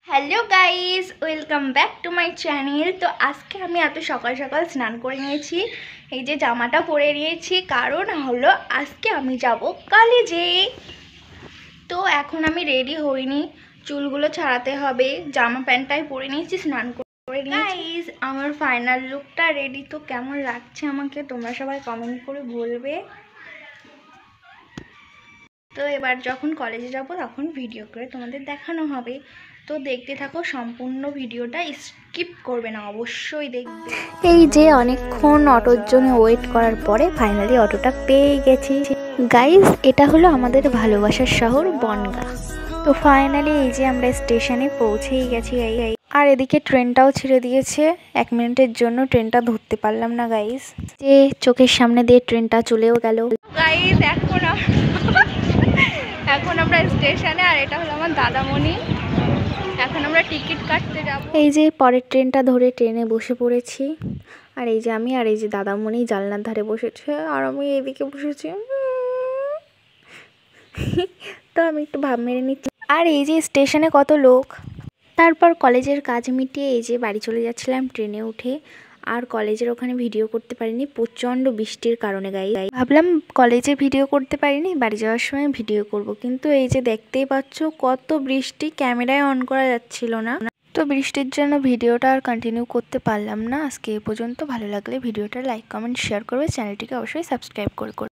Hello guys, welcome back to my channel. তো আজকে আমি এত সকাল সকাল স্নান করে নিয়েছি, এই যে জামাটা পরে নিয়েছি, কারণ হলো আজকে আমি যাব কলেজে। তো এখন আমি রেডি হইনি, চুলগুলো ছাড়াতে হবে, জামা প্যান্টটাই পরে নিয়েছি, স্নান করে নিয়েছি। গাইস, আমার ফাইনাল লুকটা রেডি। তো কেমন লাগছে আমাকে তোমরা সবাই কমেন্ট করে বলবে। তো এবার যখন কলেজে যাব তখন ভিডিও করে তোমাদের দেখানো হবে। তো দেখতে থাকো সম্পূর্ণ ভিডিওটা, স্কিপ করবে না, অবশ্যই দেখবে। এই যে অনেকক্ষণ অটোর জন্য ওয়েট করার পরে ফাইনালি অটোটা পেয়ে গেছি গাইস। এটা হলো আমাদের ভালোবাসার শহর বনগাঁ। তো ফাইনালি এই যে আমরা স্টেশনে পৌঁছেই গেছি। আর এদিকে ট্রেনটাও ছেড়ে দিয়েছে, 1 মিনিটের জন্য ট্রেনটা ধরতে পারলাম না গাইস। যে চোখের সামনে দিয়ে ট্রেনটা চলেও গেল গাইস। এখন আমরা স্টেশনে, আর এটা হলো আমার দাদামণি। এখন আমরা টিকিট কাটতে যাব। এই যে পরের ট্রেনটা ধরে ট্রেনে বসে পড়েছি। আর এই যে আমি আর এই যে দাদামণি জানলার ধারে বসেছে, আর আমি এদিকে বসেছি। তো আমি একটু ভাব মেরে নিচ্ছি। আর এই যে স্টেশনে কত লোক। তারপর কলেজের কাজ মিটিয়ে এই যে বাড়ি চলে যাচ্ছিলাম ট্রেনে উঠে। আর কলেজের ওখানে ভিডিও করতে পারিনি, প্রচণ্ড বৃষ্টির কারণে ভাবলাম কলেজে ভিডিও করতে পারিনি, বাড়ি যাওয়ার সময় ভিডিও করব। কিন্তু এই যে দেখতেই পাচ্ছ কত বৃষ্টি, ক্যামেরায় অন করা যাচ্ছিল না। তো বৃষ্টির জন্য ভিডিওটা আর কন্টিনিউ করতে পারলাম না। আজকে এ পর্যন্ত। ভালো লাগলে ভিডিওটা লাইক, কমেন্ট, শেয়ার করবে, চ্যানেলটিকে অবশ্যই সাবস্ক্রাইব করে